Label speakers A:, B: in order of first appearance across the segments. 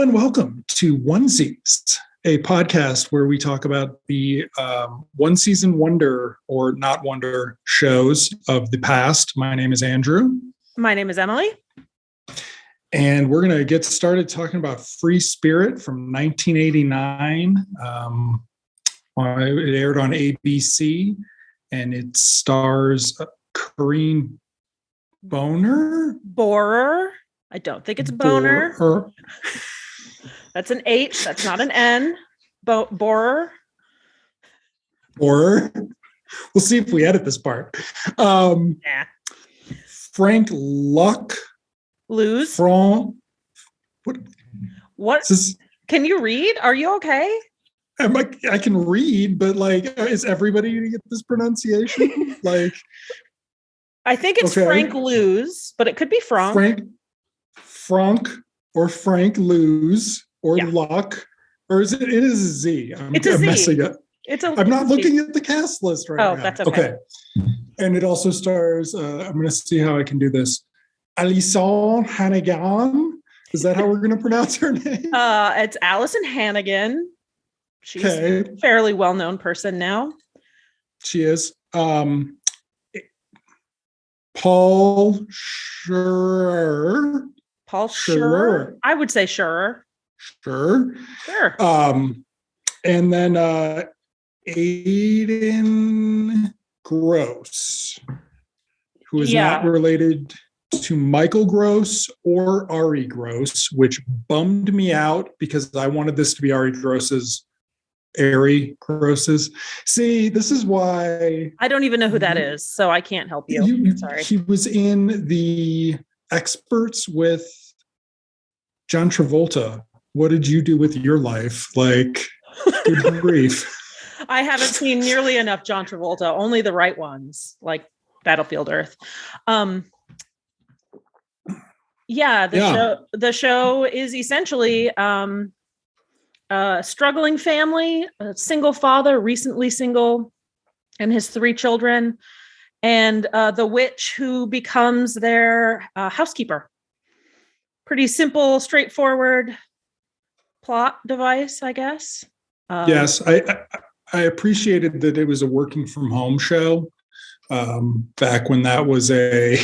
A: and welcome to Onesies, a podcast where we talk about the one season wonder or not wonder shows of the past. My name is Andrew.
B: My name is Emily.
A: And we're going to get started talking about Free Spirit from 1989. It aired on ABC, and it stars Corinne
B: Bohrer. I don't think it's Boner. That's an H. That's not an N. Bohrer.
A: We'll see if we edit this part. Franc
B: Luz.
A: Franc.
B: What? Can you read? Are you okay?
A: I can read, but is everybody going to get this pronunciation?
B: I think it's okay. Franc Luz, but it could be Franc.
A: Franc Luz or Luck, or is it? It is a Z.
B: It's a Z.
A: Messing up. I'm not looking at the cast list right now.
B: Oh, that's okay.
A: And it also stars. I'm going to see how I can do this. Alyson Hannigan. Is that how we're going to pronounce her name?
B: It's Alyson Hannigan. She's a fairly well-known person now.
A: She is. Paul Scherrer.
B: I would say Scherrer.
A: Sure. And then Edan Gross, who is not related to Michael Gross or Ari Gross, which bummed me out because I wanted this to be Ari Gross's. See, this is why
B: I don't even know who that is, so I can't help you. Sorry.
A: He was in The Experts with John Travolta. What did you do with your life? Good grief.
B: I haven't seen nearly enough John Travolta, only the right ones, like Battlefield Earth. The show is essentially a struggling family, a single father, recently single, and his 3 children, and the witch who becomes their housekeeper. Pretty simple, straightforward plot device, I guess.
A: Yes, I appreciated that it was a working from home show back when that was a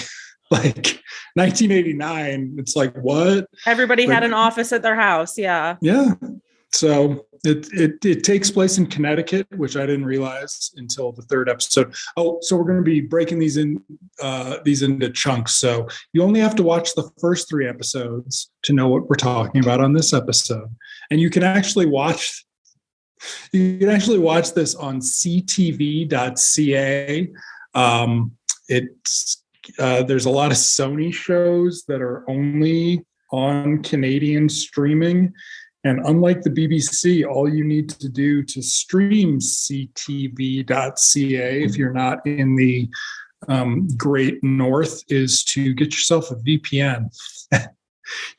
A: 1989. It's what?
B: Everybody had an office at their house. Yeah.
A: Yeah. So it takes place in Connecticut, which I didn't realize until the 3rd episode. Oh, so we're going to be breaking these into chunks. So you only have to watch the first 3 episodes to know what we're talking about on this episode. And you can actually watch this on ctv.ca. There's a lot of Sony shows that are only on Canadian streaming. And unlike the BBC, all you need to do to stream ctv.ca, if you're not in the Great North, is to get yourself a VPN.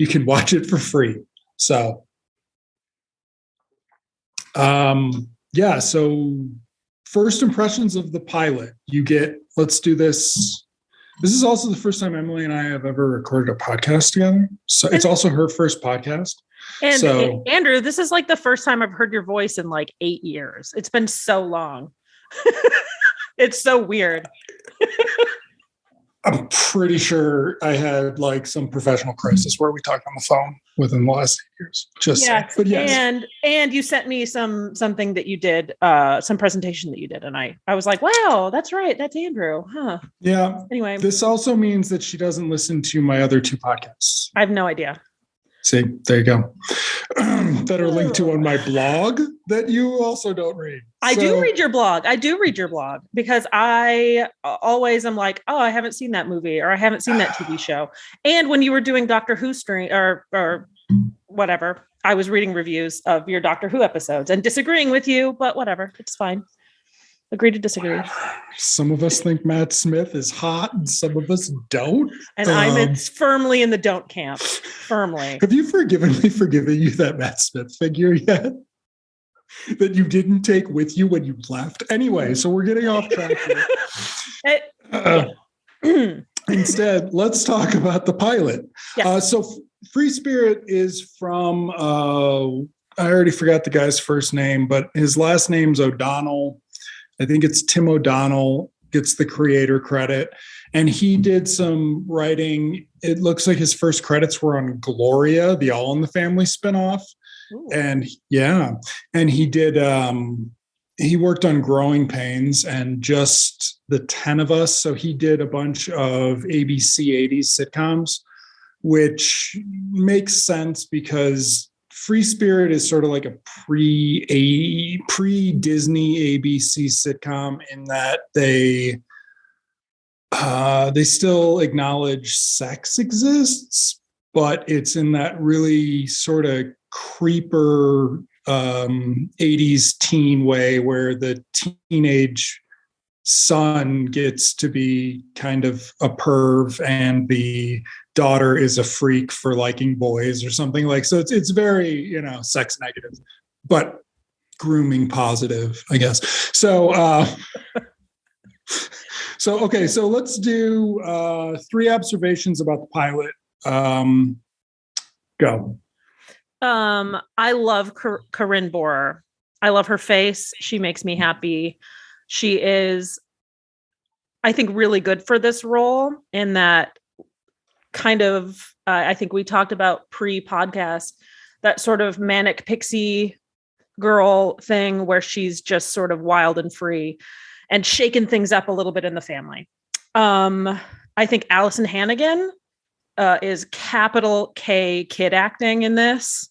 A: You can watch it for free. So, so first impressions of the pilot. Let's do this. This is also the first time Emily and I have ever recorded a podcast together. So it's also her first podcast.
B: And Andrew, this is the first time I've heard your voice in 8 years. It's been so long. It's so weird.
A: I'm pretty sure I had some professional crisis where we talked on the phone within the last 8 years. But yes.
B: And you sent me something that you did, some presentation that you did, and I was like, wow, that's right, that's Andrew, huh?
A: Yeah.
B: Anyway,
A: this also means that she doesn't listen to my other 2 podcasts.
B: I have no idea.
A: See, there you go. That are linked to on my blog that you also don't read.
B: I do read your blog because I always am I haven't seen that movie or I haven't seen that TV show. And when you were doing Doctor Who stream or whatever, I was reading reviews of your Doctor Who episodes and disagreeing with you, but whatever, it's fine. Agree to disagree.
A: Some of us think Matt Smith is hot and some of us don't.
B: And I'm firmly in the don't camp. Firmly.
A: Have you forgiven me for giving you that Matt Smith figure yet? That you didn't take with you when you left? Anyway, so we're getting off track here. Instead, let's talk about the pilot.
B: Yeah.
A: So Free Spirit is from, I already forgot the guy's first name, but his last name's O'Donnell. I think it's Tim O'Donnell gets the creator credit. And he did some writing. It looks like his first credits were on Gloria, the All in the Family spinoff.
B: Ooh.
A: And he did, he worked on Growing Pains and Just the 10 of Us. So he did a bunch of ABC 80s sitcoms, which makes sense because Free Spirit is sort of like a pre-Disney ABC sitcom in that they still acknowledge sex exists, but it's in that really sort of creeper 80s teen way where the teenage son gets to be kind of a perv and the daughter is a freak for liking boys or something like. So it's very, sex negative, but grooming positive, I guess. So okay, so let's do 3 observations about the pilot. Go.
B: I love Corinne Bohrer. I love her face. She makes me happy. She is, I think, really good for this role in that kind of, I think we talked about pre-podcast, that sort of manic pixie girl thing where she's just sort of wild and free and shaking things up a little bit in the family. I think Alyson Hannigan is capital K kid acting in this,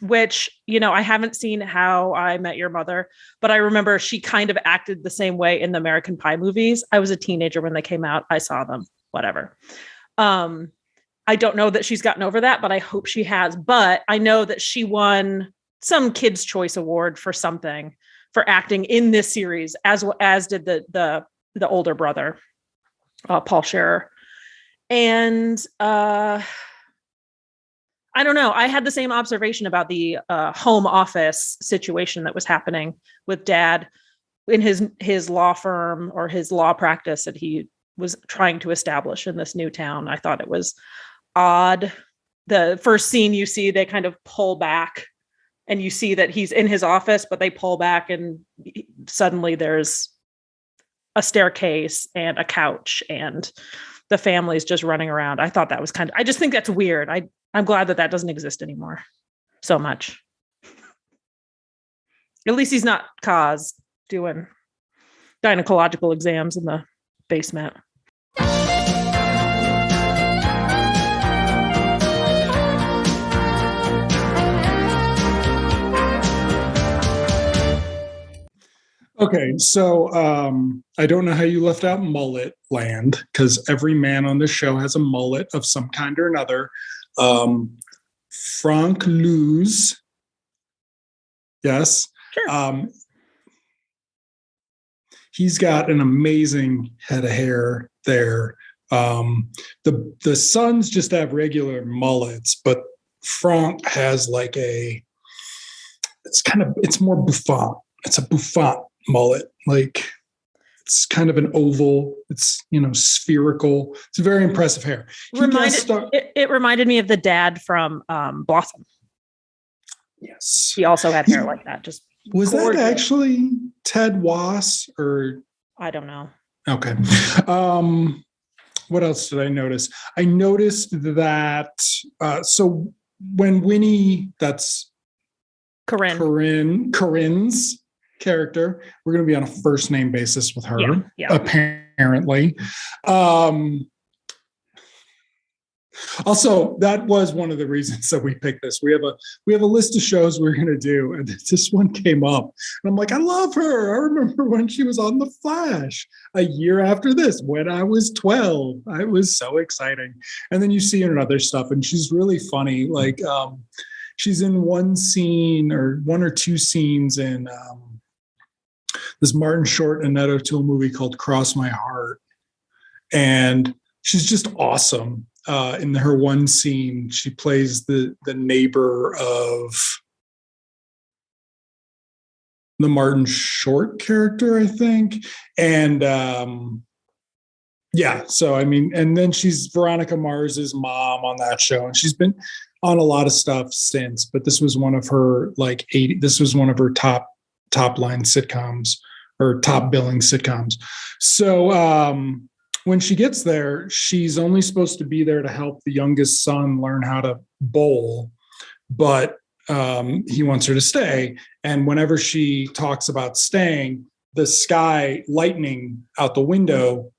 B: which, I haven't seen How I Met Your Mother, but I remember she kind of acted the same way in the American Pie movies. I was a teenager when they came out. I saw them, whatever. I don't know that she's gotten over that, but I hope she has. But I know that she won some Kids' Choice Award for something for acting in this series, as did the older brother, Paul Scherrer. And I don't know. I had the same observation about the home office situation that was happening with Dad in his law firm or his law practice that he was trying to establish in this new town. I thought it was odd. The first scene you see, they kind of pull back and you see that he's in his office, but they pull back and suddenly there's a staircase and a couch and the family's just running around. I thought that was I just think that's weird. I'm glad that doesn't exist anymore so much. At least he's not doing gynecological exams in the basement.
A: Okay, so I don't know how you left out mullet land, because every man on this show has a mullet of some kind or another. Franc Luz, yes.
B: Sure.
A: He's got an amazing head of hair there. The sons just have regular mullets, but Franc has like it's more bouffant. It's a bouffant mullet. Like it's kind of an oval. It's, spherical. It's very impressive hair.
B: It reminded me of the dad from Blossom.
A: Yes.
B: He also had hair like that. Just
A: was
B: gorgeous.
A: That actually Ted Wass or?
B: I don't know.
A: Okay. What else did I notice? I noticed that, so when Winnie, that's Corinne's character, we're going to be on a first name basis with her, apparently. Also, that was one of the reasons that we picked this. We have a list of shows we're going to do, and this one came up, and I'm like, I love her. I remember when she was on The Flash a year after this, when I was 12. It was so exciting. And then you see her in other stuff, and she's really funny. Like, she's in one or two scenes in this Martin Short and Ned O'Toole movie called Cross My Heart, and she's just awesome. In her one scene, she plays the neighbor of the Martin Short character, I think. And Yeah. So, I mean, and then she's Veronica Mars's mom on that show, and she's been on a lot of stuff since, but this was one of her this was one of her top line sitcoms or top billing sitcoms. So, when she gets there, she's only supposed to be there to help the youngest son learn how to bowl, but he wants her to stay. And whenever she talks about staying, the lightning out the window,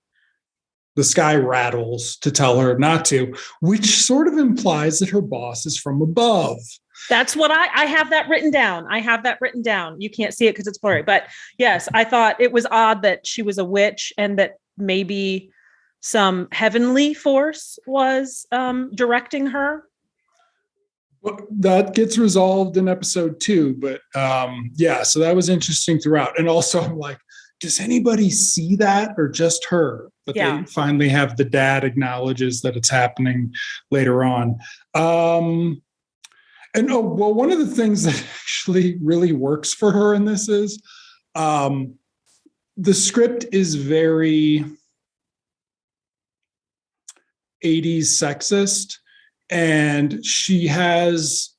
A: the sky rattles to tell her not to, which sort of implies that her boss is from above.
B: That's what I have that written down. I have that written down. You can't see it because it's blurry. But yes, I thought it was odd that she was a witch and that maybe some heavenly force was directing her.
A: Well, that gets resolved in episode 2. But yeah, so that was interesting throughout. And also I'm like, does anybody see that or just her? But they finally have the dad acknowledges that it's happening later on. And one of the things that actually really works for her in this is the script is very 80s sexist, and she has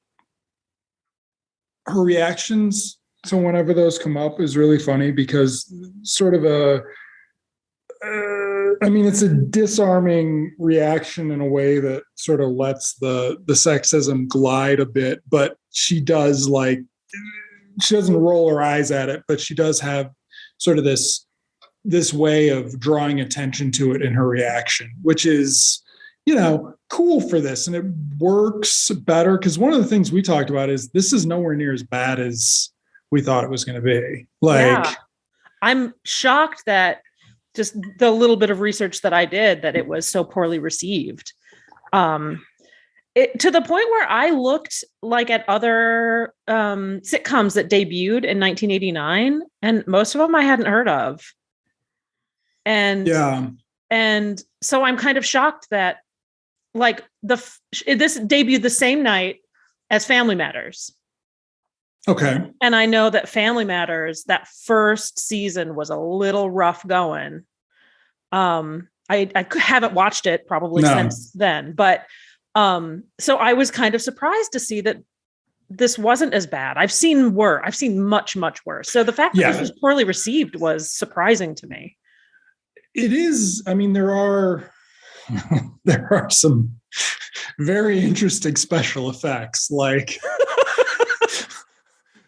A: her reactions to whenever those come up is really funny because sort of it's a disarming reaction in a way that sort of lets the sexism glide a bit, but she doesn't roll her eyes at it, but she does have sort of this way of drawing attention to it in her reaction, which is, cool for this. And it works better because one of the things we talked about is this is nowhere near as bad as we thought it was going to be.
B: I'm shocked that just the little bit of research that I did, that it was so poorly received. To the point where I looked at other sitcoms that debuted in 1989, and most of them I hadn't heard of. And so I'm kind of shocked that this debuted the same night as Family Matters.
A: Okay.
B: And I know that Family Matters, that first season was a little rough going. I haven't watched it probably since then, but so I was kind of surprised to see that this wasn't as bad. I've seen much, much worse. So the fact that this was poorly received was surprising to me.
A: It is. I mean, there are some very interesting special effects,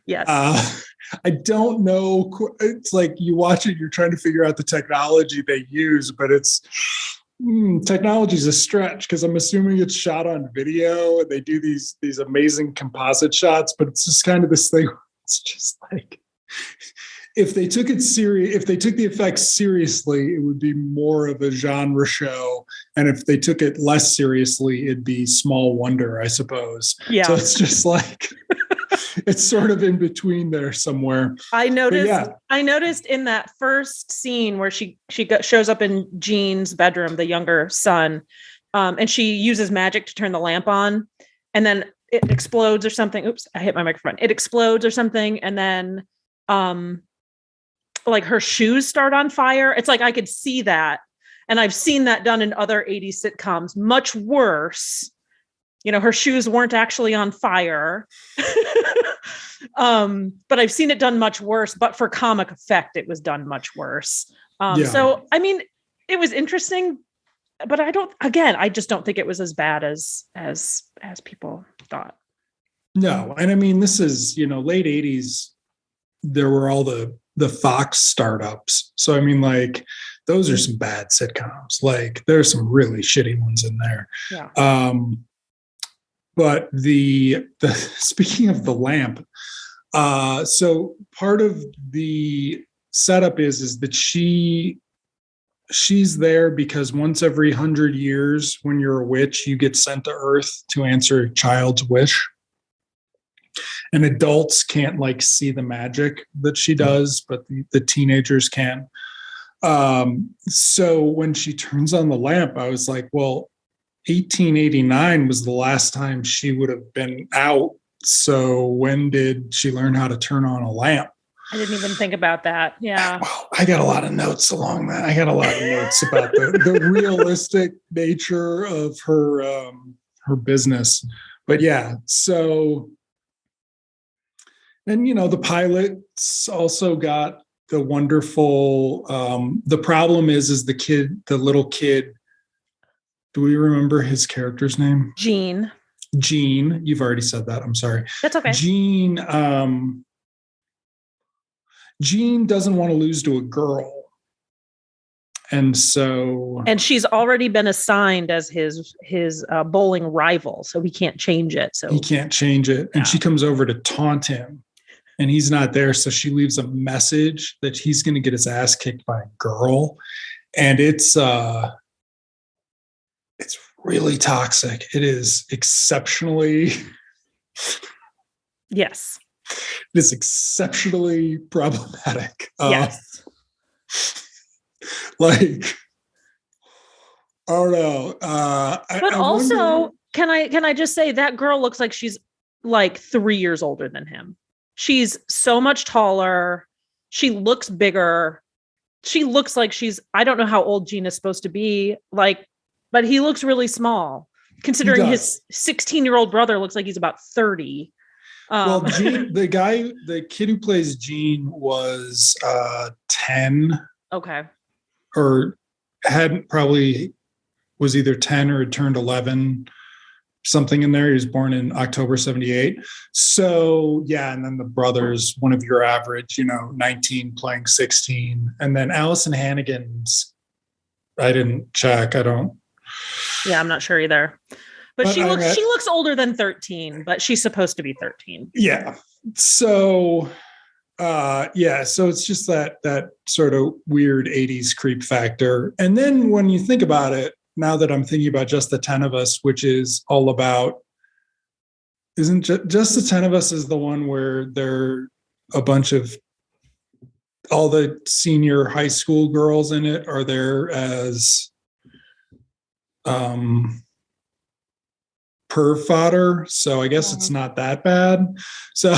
B: yes.
A: I don't know. It's like you watch it, you're trying to figure out the technology they use, but technology is a stretch because I'm assuming it's shot on video and they do these amazing composite shots, but it's just kind of this thing. It's just like, if they took the effects seriously, it would be more of a genre show. And if they took it less seriously, it'd be Small Wonder, I suppose.
B: Yeah.
A: So it's just like, it's sort of in between there somewhere.
B: I noticed in that first scene where she shows up in Jean's bedroom, the younger son, and she uses magic to turn the lamp on, and then it explodes or something. Oops, I hit my microphone. It explodes or something, and then her shoes start on fire. It's like I could see that, and I've seen that done in other 80s sitcoms, much worse. Her shoes weren't actually on fire. But I've seen it done much worse, but for comic effect, it was done much worse. So, I mean, it was interesting, but I just don't think it was as bad as people thought.
A: No. And I mean, this is, late 80s, there were all the Fox startups. So, I mean, those are some bad sitcoms. There's some really shitty ones in there.
B: Yeah.
A: But the speaking of the lamp, so part of the setup is that she's there because once every 100 years, when you're a witch, you get sent to Earth to answer a child's wish. And adults can't see the magic that she does, but the teenagers can. So when she turns on the lamp, I was like, well, 1889 was the last time she would have been out. So when did she learn how to turn on a lamp?
B: I didn't even think about that. Yeah.
A: Well, I got a lot of notes along that. I got a lot of notes about the realistic nature of her business. But yeah, so, and the pilot's also got the wonderful, the problem is the little kid. Do we remember his character's name?
B: Gene.
A: You've already said that. I'm sorry.
B: That's okay.
A: Gene doesn't want to lose to a girl. And she's
B: already been assigned as his bowling rival, so he can't change it. And
A: she comes over to taunt him, and he's not there. So she leaves a message that he's going to get his ass kicked by a girl. And it's really toxic. It is exceptionally.
B: Yes.
A: It is exceptionally problematic.
B: Yes.
A: I don't know.
B: But also, can I just say that girl looks like she's like 3 years older than him. She's so much taller. She looks bigger. She looks like I don't know how old Gene is supposed to be, but he looks really small considering his 16-year-old brother looks like he's about 30.
A: Well, Gene, the kid who plays Gene was 10.
B: Okay.
A: Or was either 10 or had turned 11, something in there. He was born in October 78. So yeah, and then the brother's one of your average, 19 playing 16. And then Alyson Hannigan's, I didn't check.
B: Yeah, I'm not sure either. But she looks older than 13, but she's supposed to be 13.
A: Yeah. So so it's just that sort of weird 80s creep factor. And then when you think about it, now that I'm thinking about Just the 10 of Us, which is all about, isn't Just the 10 of Us is the one where they're a bunch of all the senior high school girls in it are there as perv fodder. So I guess it's not that bad. So,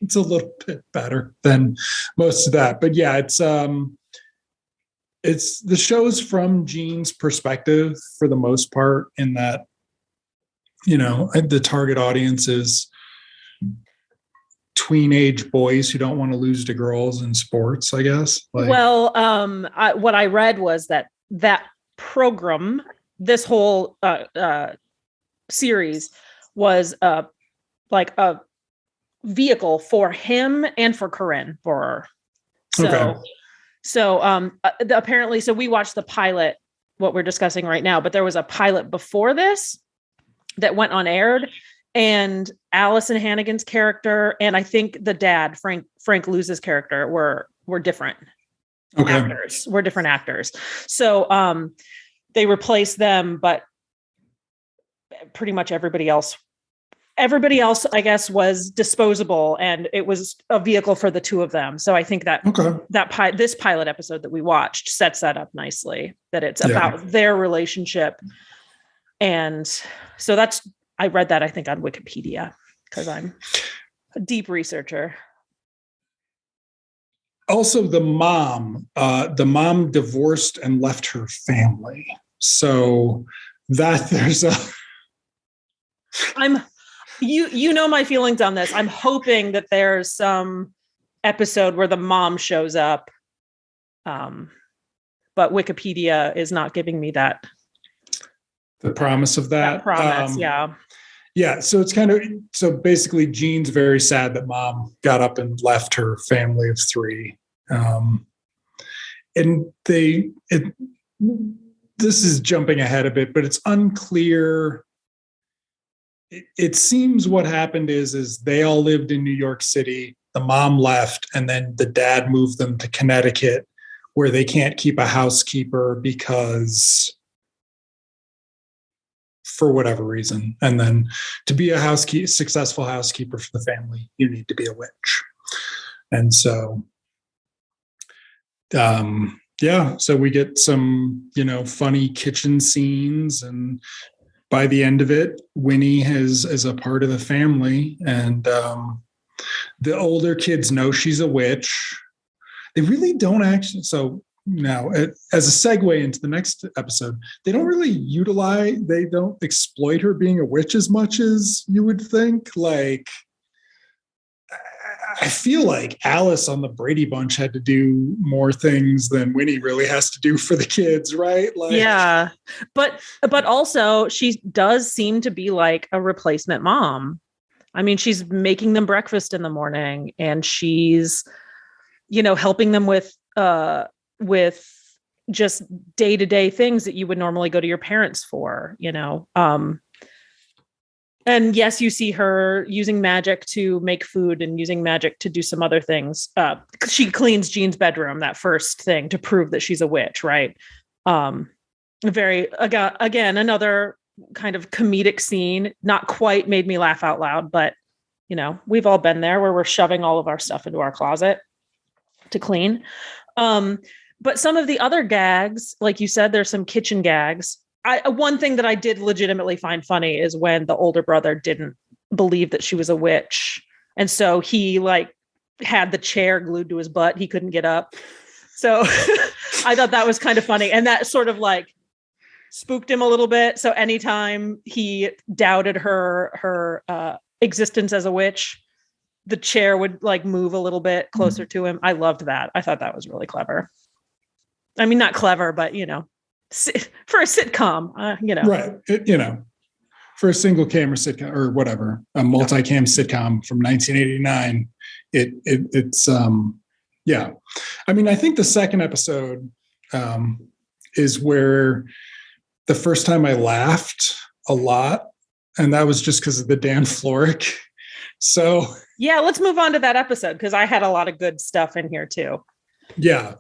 A: it's a little bit better than most of that. But yeah, it's the show's from Gene's perspective for the most part, in that, the target audience is tween-age boys who don't want to lose to girls in sports, I guess.
B: What I read was that program, this whole series was like a vehicle for him and for Corinne Bohrer. Apparently, so we watched the pilot, what we're discussing right now, but there was a pilot before this that went unaired, and Alyson Hannigan's character and I think the dad, Franc Luz's character, were different actors. Were different actors. So they replaced them, but pretty much everybody else, I guess, was disposable, and it was a vehicle for the two of them. So I think that this pilot episode that we watched sets that up nicely, that it's about their relationship. And so I read that, I think, on Wikipedia, because I'm a deep researcher. Also, the mom divorced and left her family. So that there's you know my feelings on this. I'm hoping that there's some episode where the mom shows up. But Wikipedia is not giving me the promise of that. That promise, yeah. Yeah. So it's so basically Gene's very sad that mom got up and left her family of 3. And this is jumping ahead a bit, but it's unclear. It seems what happened is they all lived in New York City. The mom left, and then the dad moved them to Connecticut, where they can't keep a housekeeper because for whatever reason. And then to be a successful housekeeper for the family, you need to be a witch. And so, so we get some, funny kitchen scenes, and by the end of it, Winnie is a part of the family, and
A: The older kids know she's a witch. They really don't actually. So now, as a segue into the next episode, they don't exploit her being a witch as much as you would think. Like, I feel like Alice on the Brady Bunch had to do more things than Winnie really has to do for the kids, right? Like,
B: yeah, but also she does seem to be like a replacement mom. I mean, she's making them breakfast in the morning, and she's, helping them with just day-to-day things that you would normally go to your parents for, and yes, you see her using magic to make food and using magic to do some other things. She cleans Jean's bedroom, that first thing, to prove that she's a witch, right? Again, another kind of comedic scene, not quite made me laugh out loud, but we've all been there where we're shoving all of our stuff into our closet to clean. But some of the other gags, like you said, there's some kitchen gags. One thing that I did legitimately find funny is when the older brother didn't believe that she was a witch. And so he had the chair glued to his butt. He couldn't get up. So I thought that was kind of funny. And that sort of spooked him a little bit. So anytime he doubted her existence as a witch, the chair would move a little bit closer to him. I loved that. I thought that was really clever. I mean, not clever, but for a sitcom,
A: right. For a single camera sitcom or whatever, a multicam sitcom from 1989, it's yeah. I mean, I think the second episode is where the first time I laughed a lot, and that was just because of the Dan Florek. So
B: yeah, let's move on to that episode because I had a lot of good stuff in here too.
A: Yeah.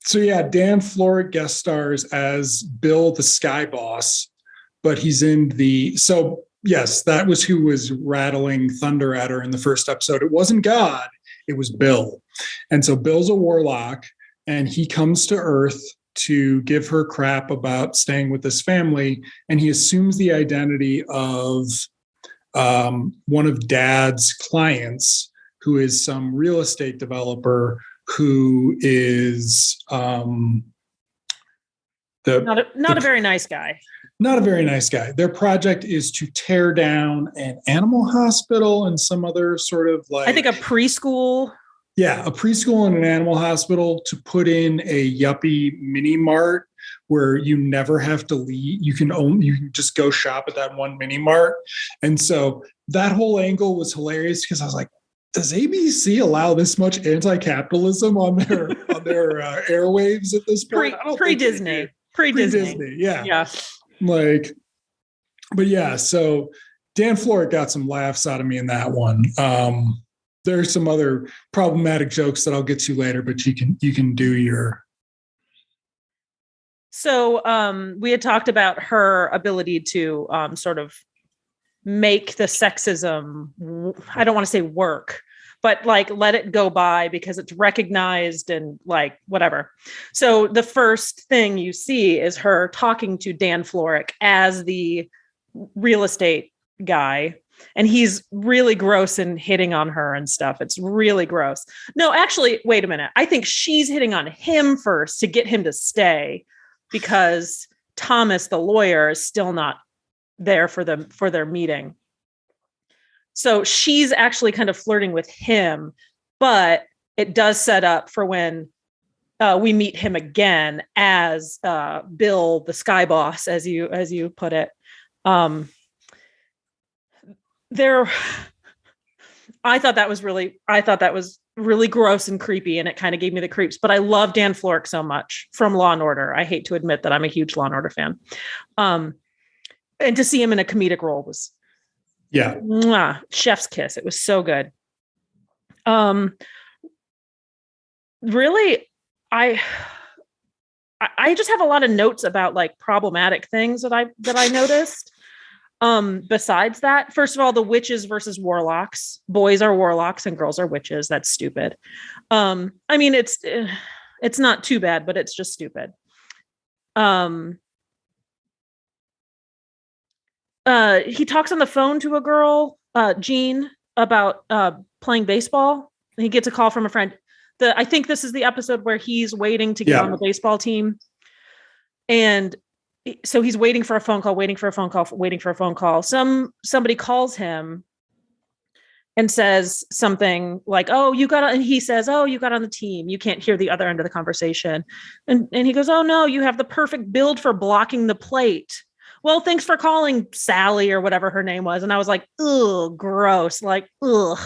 A: So yeah, Dan Florek guest stars as Bill the Sky Boss, but he's in yes, that was who was rattling thunder at her in the first episode. It wasn't God, it was Bill. And so Bill's a warlock, and he comes to Earth to give her crap about staying with this family, and he assumes the identity of one of Dad's clients, who is some real estate developer who is
B: not a very nice guy.
A: Not a very nice guy. Their project is to tear down an animal hospital and some other sort of
B: I think a preschool.
A: Yeah, a preschool and an animal hospital to put in a yuppie mini mart where you never have to leave. You can just go shop at that one mini mart. And so that whole angle was hilarious because I was like, does ABC allow this much anti-capitalism on their airwaves at this point?
B: Pre-Disney.
A: Yeah. But yeah, so Dan Florek got some laughs out of me in that one. There's some other problematic jokes that I'll get to later, but you can do your.
B: So we had talked about her ability to sort of make the sexism, I don't want to say work, but let it go by because it's recognized and whatever. So the first thing you see is her talking to Dan Florek as the real estate guy. And he's really gross and hitting on her and stuff. It's really gross. No, actually, wait a minute. I think she's hitting on him first to get him to stay because Thomas, the lawyer, is still not there for their meeting. So she's actually kind of flirting with him, but it does set up for when we meet him again as Bill, the Sky Boss, as you put it. I thought that was really gross and creepy, and it kind of gave me the creeps. But I love Dan Florek so much from Law and Order. I hate to admit that I'm a huge Law and Order fan. And to see him in a comedic role was chef's kiss. It was so good. Really, I just have a lot of notes about problematic things that I noticed. Besides that, first of all, the witches versus warlocks. Boys are warlocks and girls are witches. That's stupid. I mean, it's It's not too bad, but it's just stupid. He talks on the phone to a girl, Jean, about playing baseball. He gets a call from a friend. I think this is the episode where he's waiting to get on the baseball team. And so he's waiting for a phone call. Somebody calls him and says something like, "Oh, you got," and he says, "Oh, you got on the team." You can't hear the other end of the conversation. And he goes, "Oh no, you have the perfect build for blocking the plate. Well, thanks for calling, Sally," or whatever her name was. And I was like, ugh, gross. Like, ugh.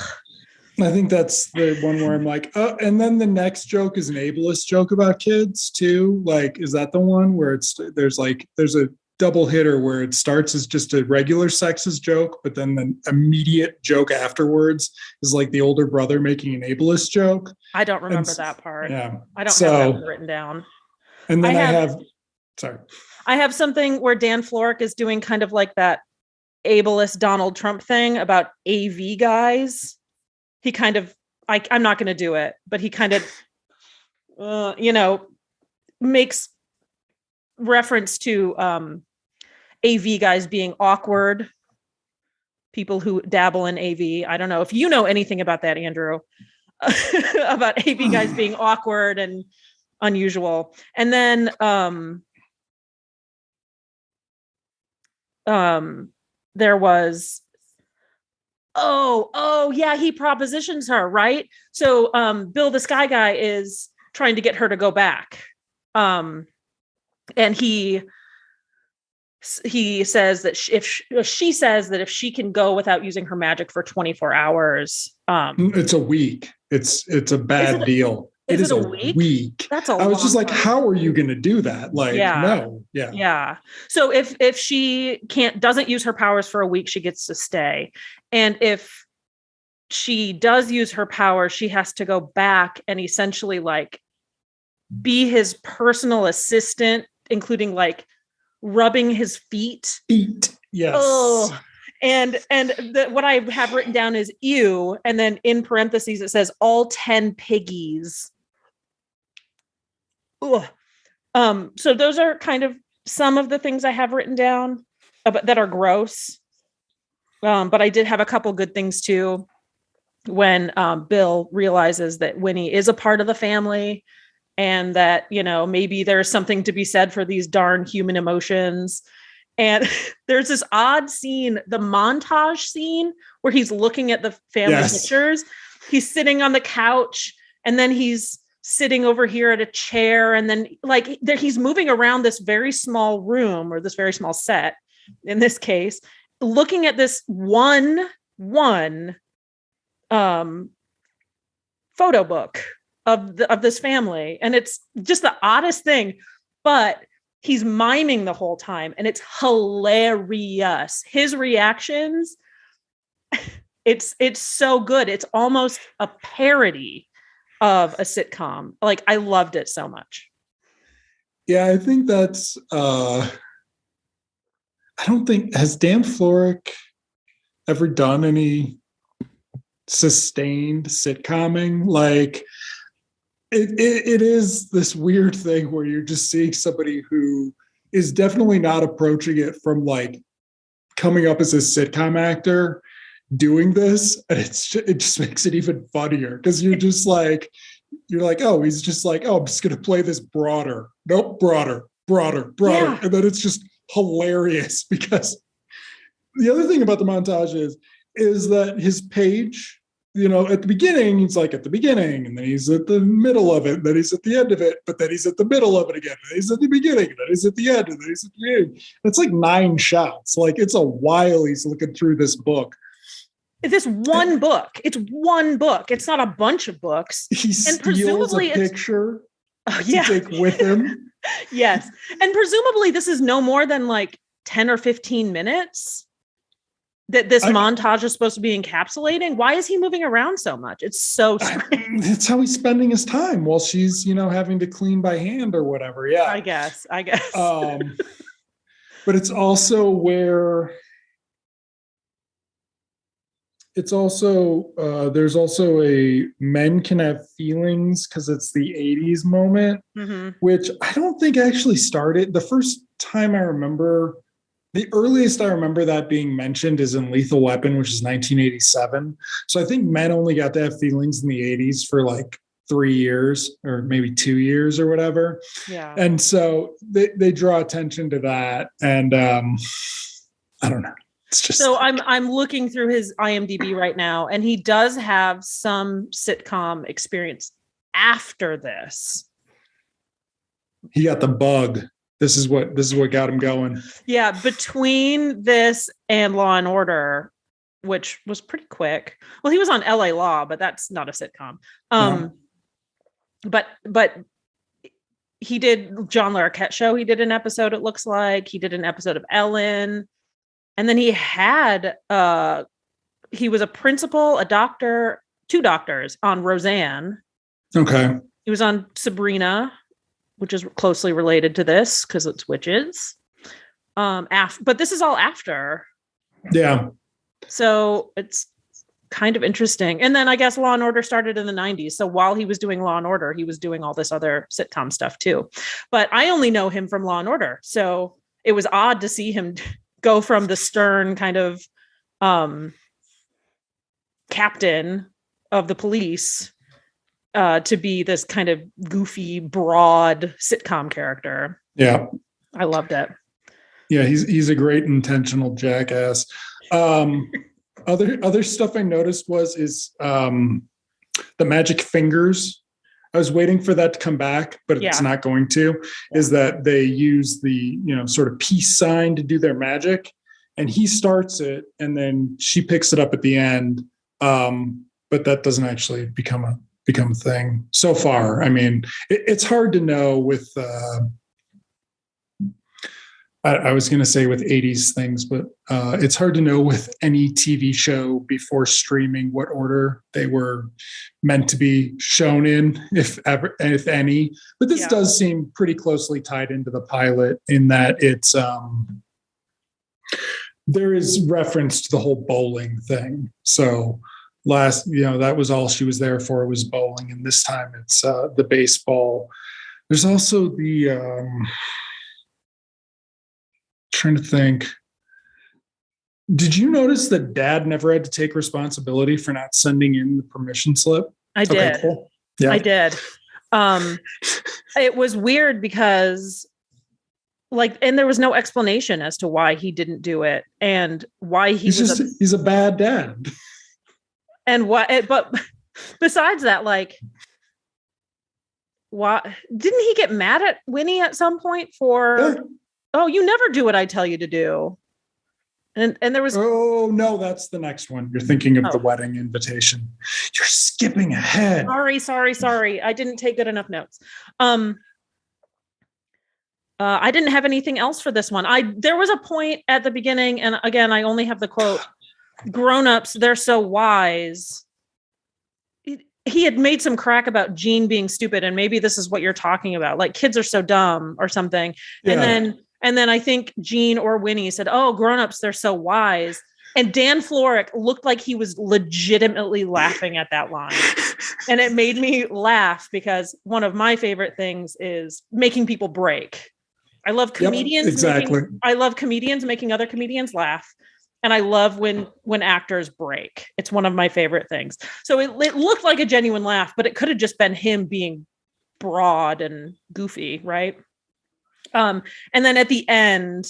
A: I think that's the one where I'm like, oh, and then the next joke is an ableist joke about kids too. Like, is that the one where there's a double hitter where it starts as just a regular sexist joke, but then the immediate joke afterwards is like the older brother making an ableist joke.
B: I don't remember that part.
A: Yeah.
B: I don't have that written down.
A: And then I have
B: something where Dan Florek is doing kind of like that ableist Donald Trump thing about AV guys. He kind of, I'm not going to do it, but he kind of, makes reference to AV guys being awkward, people who dabble in AV. I don't know if you know anything about that, Andrew, about AV guys being awkward and unusual. And then there was, oh yeah, he propositions her, right? So Bill the Sky Guy is trying to get her to go back. And he says that she says that if she can go without using her magic for 24 hours,
A: it's a week. It's a bad deal.
B: It is a week. That's I
A: was just like, how are you going to do that? Like, no.
B: Yeah. So if she doesn't use her powers for a week, she gets to stay. And if she does use her power, she has to go back and essentially like be his personal assistant, including like rubbing his feet.
A: Yes.
B: Oh. And what I have written down is ew. And then in parentheses, it says all 10 piggies. Ugh. So those are kind of some of the things I have written down that are gross. But I did have a couple good things too. When Bill realizes that Winnie is a part of the family and that, maybe there's something to be said for these darn human emotions. And there's this odd scene, the montage scene where he's looking at the family pictures. He's sitting on the couch and then he's sitting over here at a chair. And then he's moving around this very small room or this very small set in this case, looking at this one photo book of this family. And it's just the oddest thing, but he's miming the whole time and it's hilarious. His reactions, it's so good. It's almost a parody of a sitcom. Like, I loved it so much.
A: Yeah, I think that's has Dan Florek ever done any sustained sitcomming? Like, it is this weird thing where you're just seeing somebody who is definitely not approaching it from like coming up as a sitcom actor doing this, and it just makes it even funnier because you're like, oh, he's just like, oh, I'm just gonna play this broader, yeah. And then it's just hilarious because the other thing about the montage is that his page, at the beginning, he's like at the beginning, and then he's at the middle of it, and then he's at the end of it, but then he's at the middle of it again, and he's at the beginning, and then he's at the end, and then he's at the beginning. And it's like 9 shots. Like, it's a while he's looking through this book.
B: It's one book. It's one book. It's not a bunch of books.
A: He steals a picture to take with him.
B: Yes. And presumably this is no more than like 10 or 15 minutes that this montage is supposed to be encapsulating. Why is he moving around so much? It's so strange.
A: That's how he's spending his time while she's, having to clean by hand or whatever. Yeah.
B: I guess.
A: But it's also where it's also there's also a men can have feelings because it's the 80s moment, which I don't think actually started. The first time I remember, the earliest I remember that being mentioned is in Lethal Weapon, which is 1987. So I think men only got to have feelings in the 80s for like 3 years or maybe 2 years or whatever.
B: Yeah.
A: And so they draw attention to that. And I don't know. It's just
B: so I'm looking through his IMDb right now, and he does have some sitcom experience after this.
A: He got the bug. This is what got him going.
B: Yeah, between this and Law and Order, which was pretty quick. Well, he was on LA Law, but that's not a sitcom.
A: No.
B: But he did John Larroquette Show. He did an episode, it looks like. He did an episode of Ellen. And then he was a principal, a doctor, 2 doctors on Roseanne.
A: Okay.
B: He was on Sabrina, which is closely related to this because it's witches. But this is all after.
A: Yeah.
B: So it's kind of interesting. And then I guess Law and Order started in the 90s. So while he was doing Law and Order, he was doing all this other sitcom stuff too. But I only know him from Law and Order. So it was odd to see him go from the stern kind of captain of the police to be this kind of goofy, broad sitcom character.
A: Yeah.
B: I loved it.
A: Yeah, he's a great intentional jackass. Other stuff I noticed is the magic fingers. I was waiting for that to come back, but it's not going to. Is that they use the sort of peace sign to do their magic, and he starts it, and then she picks it up at the end. But that doesn't actually become a thing so far. I mean, it's hard to know with. I was going to say with 80s things, but it's hard to know with any TV show before streaming what order they were meant to be shown in, if any. But this does seem pretty closely tied into the pilot in that it's there is reference to the whole bowling thing. So that was all she was there for, was bowling, and this time it's the baseball. There's also the trying to think. Did you notice that Dad never had to take responsibility for not sending in the permission slip?
B: I did.
A: Okay, cool. Yeah,
B: I did. It was weird because and there was no explanation as to why he didn't do it and why he's
A: a bad dad.
B: And but besides that, why didn't he get mad at Winnie at some point for, oh, you never do what I tell you to do. And there was,
A: oh no, that's the next one. You're thinking of the wedding invitation. You're skipping ahead.
B: Sorry. I didn't take good enough notes. I didn't have anything else for this one. There was a point at the beginning, and again, I only have the quote, "Grown-ups, they're so wise." He had made some crack about Gene being stupid, and maybe this is what you're talking about. Like, kids are so dumb or something. Yeah. And then I think Gene or Winnie said, "Oh, grown-ups, they're so wise." And Dan Florek looked like he was legitimately laughing at that line. And it made me laugh because one of my favorite things is making people break. I love comedians.
A: Yep, exactly.
B: I love comedians making other comedians laugh. And I love when actors break. It's one of my favorite things. So it looked like a genuine laugh, but it could have just been him being broad and goofy, right? And then at the end,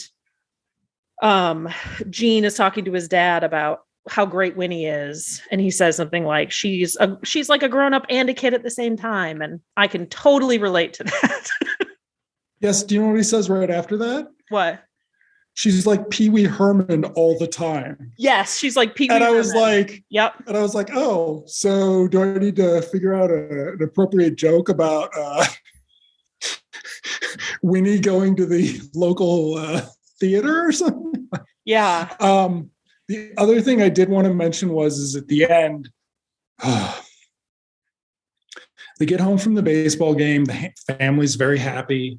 B: Gene is talking to his dad about how great Winnie is. And he says something like, she's like a grown-up and a kid at the same time. And I can totally relate to that.
A: Yes. Do you know what he says right after that?
B: What?
A: She's like Pee Wee Herman all the time.
B: Yes, she's like Pee Wee Herman.
A: And I was like,
B: yep.
A: And I was like, oh, so do I need to figure out an appropriate joke about Winnie going to the local theater or something?
B: Yeah.
A: The other thing I did want to mention is at the end, they get home from the baseball game. The family's very happy.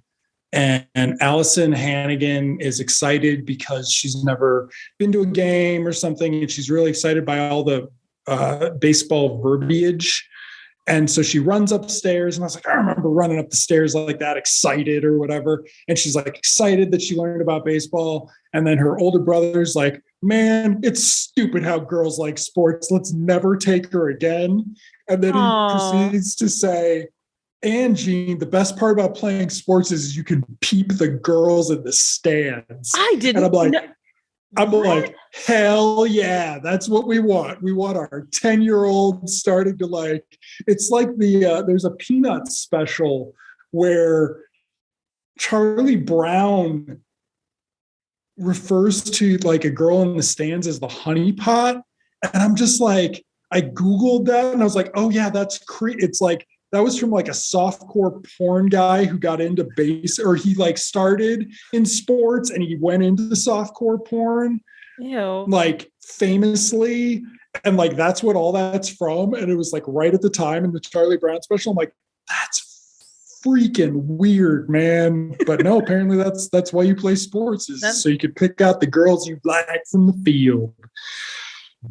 A: and Alyson Hannigan is excited because she's never been to a game or something, and she's really excited by all the baseball verbiage. And so she runs upstairs, and I was like, I remember running up the stairs like that, excited or whatever. And she's like excited that she learned about baseball. And then her older brother's like, man, it's stupid how girls like sports. Let's never take her again. And then he proceeds to say, and Gene, the best part about playing sports is you can peep the girls in the stands.
B: I didn't.
A: And I'm like, hell yeah, that's what we want. We want our 10-year-old starting to like, it's like there's a Peanuts special where Charlie Brown refers to like a girl in the stands as the honeypot. And I'm just like, I Googled that and I was like, oh yeah, that's it's like, that was from like a softcore porn guy who got into or he like started in sports and he went into the softcore porn.
B: Ew.
A: Like famously. And like, that's what all that's from. And it was like right at the time in the Charlie Brown special. I'm like, that's freaking weird, man. But no, apparently that's why you play sports, is so you can pick out the girls you like from the field.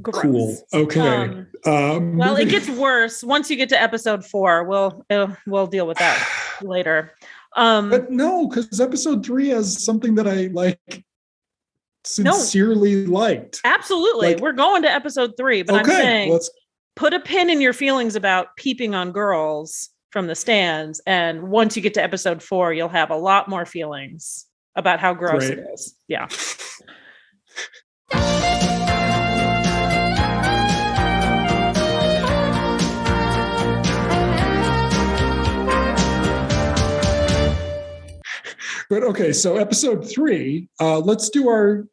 B: Gross.
A: Cool. Okay.
B: Well, it gets worse once you get to episode 4. We'll deal with that later.
A: But no, because episode 3 has something that I like sincerely liked.
B: Absolutely.
A: Like,
B: we're going to episode 3, but I'm saying put a pin in your feelings about peeping on girls from the stands. And once you get to episode 4, you'll have a lot more feelings about how gross it is. Yeah.
A: But okay, so episode 3, let's do it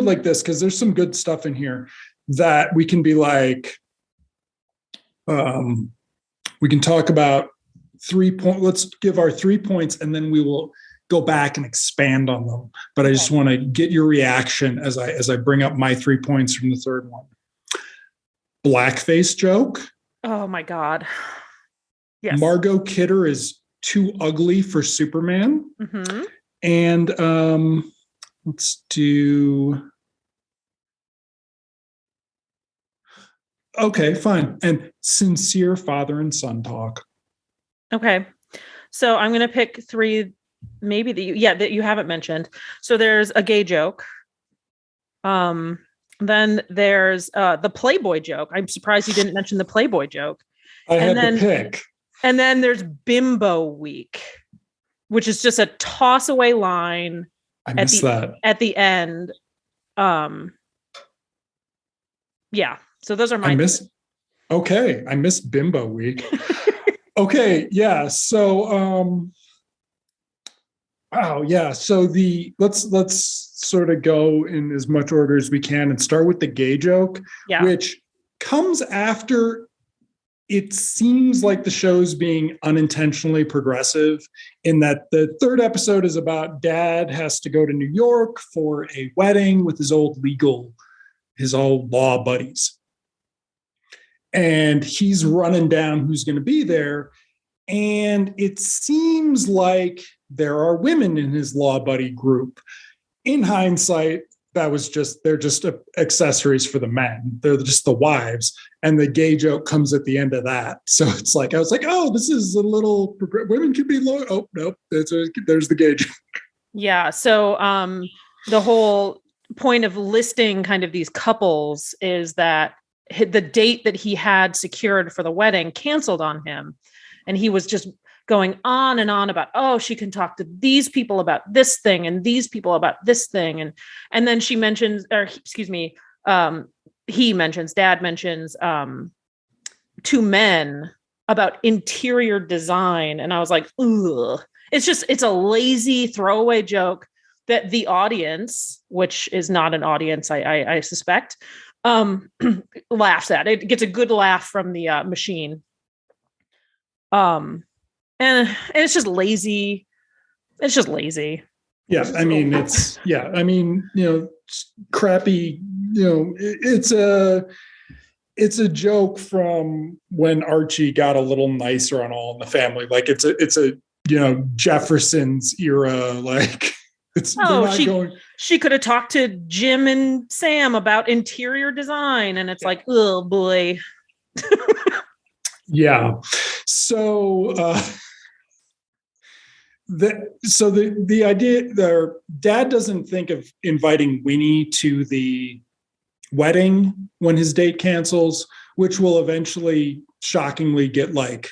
A: like this, because there's some good stuff in here that we can be like, we can talk about 3 points. Let's give our 3 points, and then we will go back and expand on them. But I just want to get your reaction as I bring up my 3 points from the third one. Blackface joke.
B: Oh my God. Yes.
A: Margot Kidder is too ugly for Superman.
B: Mm-hmm.
A: And let's do. Okay, fine. And sincere father and son talk.
B: Okay. So I'm going to pick 3, maybe that you haven't mentioned. So there's a gay joke. Then there's the Playboy joke. I'm surprised you didn't mention the Playboy joke.
A: I had to pick.
B: And then there's Bimbo Week, which is just a toss away line.
A: I missed that
B: at the end. Yeah. So those are my.
A: I missed Bimbo Week. Okay. Yeah. So, wow. Yeah. So let's sort of go in as much order as we can and start with the gay joke, which comes after. It seems like the show's being unintentionally progressive in that the third episode is about dad has to go to New York for a wedding with his old law buddies. And he's running down who's going to be there. And it seems like there are women in his law buddy group. In hindsight, they're just accessories for the men. They're just the wives. And the gay joke comes at the end of that. So it's like, I was like, oh, this is a little, women can be low. Oh, nope. There's the gay joke.
B: Yeah. So the whole point of listing kind of these couples is that the date that he had secured for the wedding canceled on him. And he was just going on and on about, oh, she can talk to these people about this thing and these people about this thing. And then she mentions, dad mentions 2 men about interior design. And I was like, ugh. It's a lazy throwaway joke that the audience, which is not an audience, I suspect, laughs at. It gets a good laugh from the machine. And it's just lazy. It's just lazy.
A: Yeah. I mean, crappy, it's it's a joke from when Archie got a little nicer on All in the Family. Like it's a Jefferson's era. Like
B: she could have talked to Jim and Sam about interior design, and it's like, oh boy.
A: Yeah. So the idea, their dad doesn't think of inviting Winnie to the wedding when his date cancels, which will eventually shockingly get like,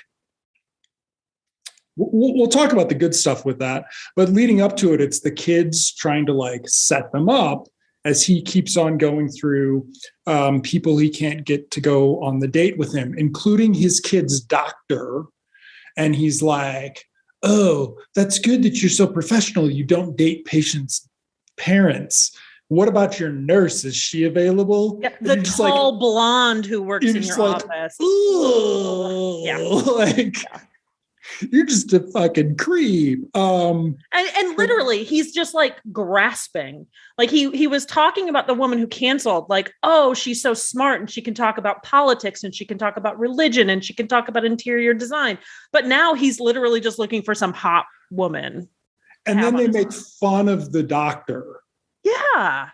A: we'll talk about the good stuff with that, but leading up to it, it's the kids trying to like set them up as he keeps on going through people he can't get to go on the date with him, including his kid's doctor. And he's like, oh, that's good that you're so professional. You don't date patients' parents. What about your nurse? Is she available?
B: Yeah, the tall blonde who works in your office.
A: Ooh, yeah. Like, you're just a fucking creep. And
B: literally, he's just like grasping. Like he was talking about the woman who canceled, like, oh, she's so smart and she can talk about politics and she can talk about religion and she can talk about interior design. But now he's literally just looking for some hot woman.
A: And then they make fun of the doctor.
B: Yeah.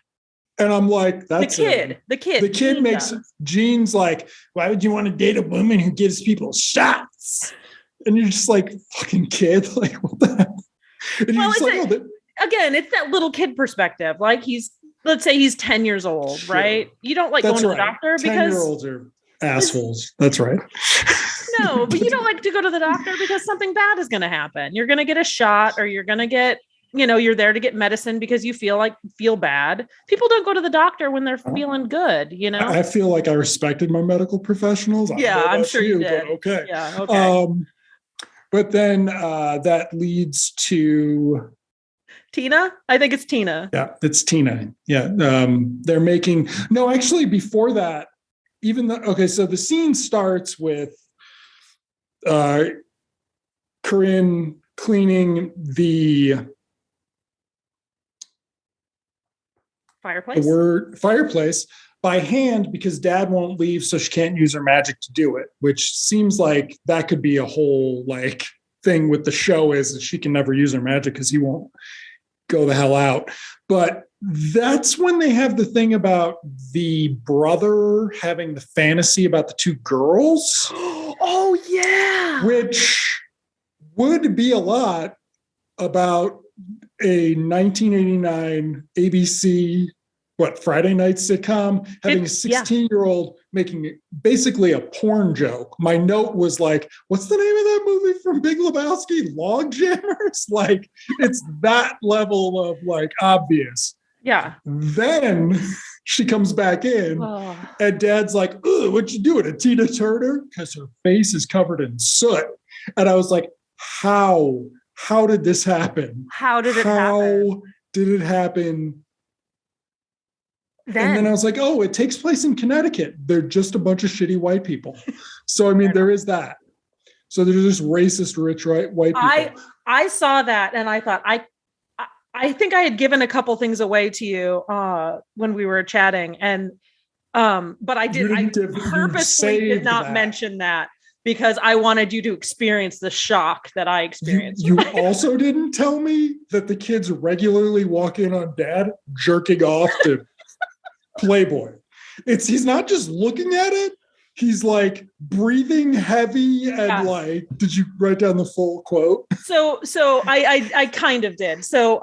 A: And I'm like, that's
B: the kid
A: makes Gene's like, why would you want to date a woman who gives people shots? And you're just like, fucking kid, like, what the hell? And
B: well, again, it's that little kid perspective. Like let's say he's 10 years old, sure. Right? You don't like going to the doctor because
A: 10-year-olds are assholes. That's right.
B: No, but you don't like to go to the doctor because something bad is going to happen. You're going to get a shot, or you're going to get, you're there to get medicine because you feel bad. People don't go to the doctor when they're feeling good,
A: I feel like I respected my medical professionals.
B: I'm sure you did.
A: Okay.
B: Yeah. Okay.
A: But then that leads to
B: Tina. I think it's Tina.
A: Yeah, it's Tina. Yeah. They're making, no, actually before that, so the scene starts with Corinne cleaning the fireplace by hand because dad won't leave, so she can't use her magic to do it, which seems like that could be a whole like thing with the show is that she can never use her magic because he won't go the hell out. But that's when they have the thing about the brother having the fantasy about the two girls.
B: Oh yeah.
A: Which would be a lot about a 1989 ABC Friday night sitcom having a 16-year-old making basically a porn joke. My note was like, what's the name of that movie from Big Lebowski? Log Jammers? Like, it's that level of like obvious.
B: Yeah.
A: Then she comes back in and dad's like, ugh, what'd you do? A Tina Turner? Because her face is covered in soot. And I was like, how did this happen?
B: How did it
A: happen? And then I was like, oh, it takes place in Connecticut. They're just a bunch of shitty white people. So, I mean, there is that. So there's just racist, rich, white people.
B: I saw that and I thought, I think I had given a couple things away to you when we were chatting. And, but I purposely did not mention that because I wanted you to experience the shock that I experienced.
A: You also didn't tell me that the kids regularly walk in on dad jerking off to Playboy. He's not just looking at it. He's like breathing heavy and like, did you write down the full quote?
B: So I kind of did. So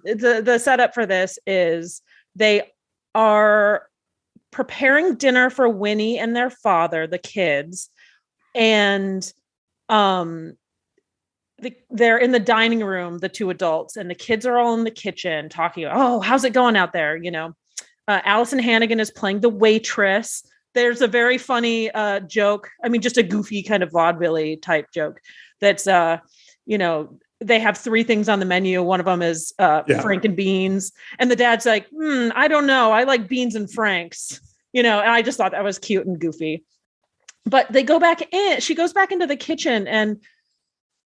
B: the setup for this is they are preparing dinner for Winnie and their father, the kids, and they're in the dining room, the two adults, and the kids are all in the kitchen talking. Oh, how's it going out there? Alyson Hannigan is playing the waitress. There's a very funny joke. I mean, just a goofy kind of vaudeville type joke. That's, they have three things on the menu. One of them is Frank and beans. And the dad's like, I don't know. I like beans and Franks, and I just thought that was cute and goofy. But they go back in. She goes back into the kitchen and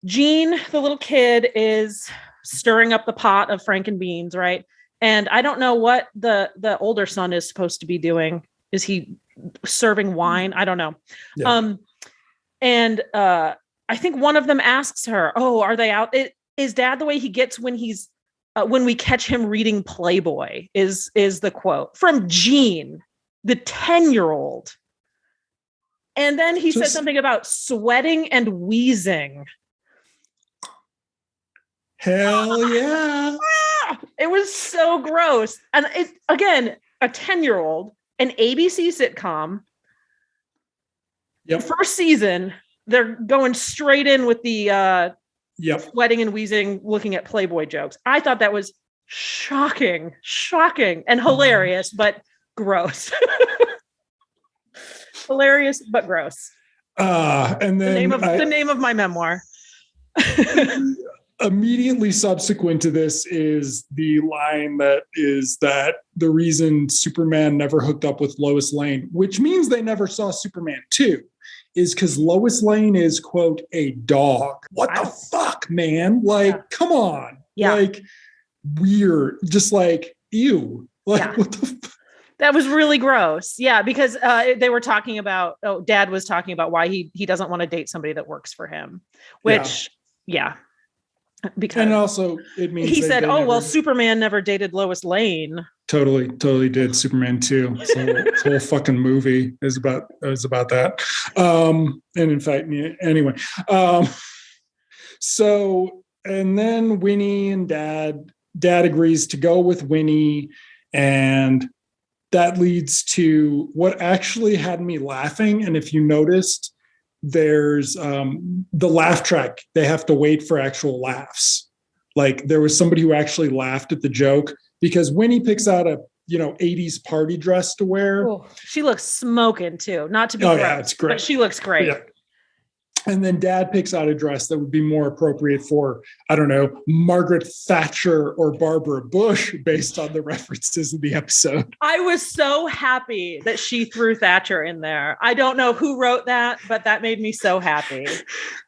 B: Gene, the little kid, is stirring up the pot of Frank and beans, right? And I don't know what the older son is supposed to be doing. Is he serving wine. I don't know.
A: Yeah.
B: And I think one of them asks her, "Oh, are they out? Is Dad the way he gets when he's when we catch him reading Playboy?" Is the quote from Gene, the 10-year-old. And then he said something about sweating and wheezing.
A: Hell yeah.
B: It was so gross. And it, again, a 10-year-old, an ABC sitcom.
A: Yep.
B: First season, they're going straight in with the sweating and wheezing, looking at Playboy jokes. I thought that was shocking and hilarious, but gross. Hilarious, but gross.
A: And then
B: the name of my memoir.
A: Immediately subsequent to this is the line that the reason Superman never hooked up with Lois Lane, which means they never saw Superman 2, is because Lois Lane is, quote, a dog. What the fuck, man? Like, come on.
B: Yeah.
A: Like, weird. Just like, ew. Like, what the fuck?
B: That was really gross. Yeah, because they were talking about, Dad was talking about why he doesn't want to date somebody that works for him, which, because
A: and also it means
B: he said, Superman never dated Lois Lane.
A: Totally did. Superman 2. This whole fucking movie is about that. And in fact, anyway. So, and then Winnie and Dad agrees to go with Winnie, and that leads to what actually had me laughing. And if you noticed, there's the laugh track. They have to wait for actual laughs. Like there was somebody who actually laughed at the joke because Winnie picks out a 80s party dress to wear.
B: Oh, she looks smoking too. Not to be gross,
A: yeah, it's great.
B: But she looks great.
A: Yeah. And then Dad picks out a dress that would be more appropriate for, I don't know, Margaret Thatcher or Barbara Bush, based on the references in the episode.
B: I was so happy that she threw Thatcher in there. I don't know who wrote that, but that made me so happy.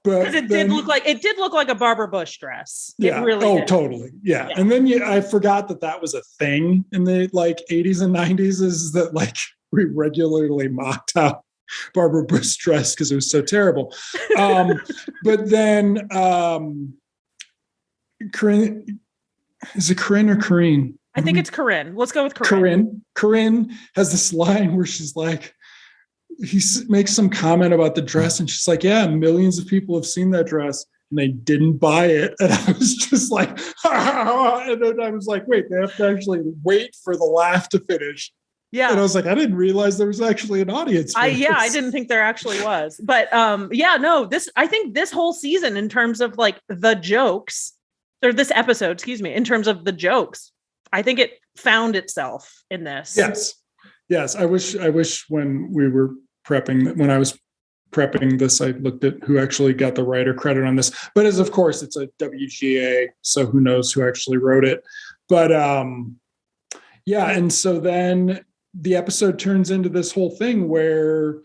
B: Because it did look like a Barbara Bush dress.
A: Yeah.
B: It really did.
A: Totally. Yeah. And then I forgot that was a thing in the 80s and 90s, is that we regularly mocked out Barbara Bush dress because it was so terrible. But then Corinne, is it Corinne or Corinne?
B: I think it's Corinne. Let's go with Corinne.
A: Corinne has this line where she's like, he makes some comment about the dress and she's like, yeah, millions of people have seen that dress and they didn't buy it. And I was just like, and then I was like, wait, they have to actually wait for the laugh to finish. Yeah. And I was like, I didn't realize there was actually an audience.
B: I didn't think there actually was. But I think this whole season, in terms of the jokes, or this episode, in terms of the jokes, I think it found itself in this.
A: Yes. I wish when I was prepping this, I looked at who actually got the writer credit on this. But of course, it's a WGA, so who knows who actually wrote it. But and so then the episode turns into this whole thing where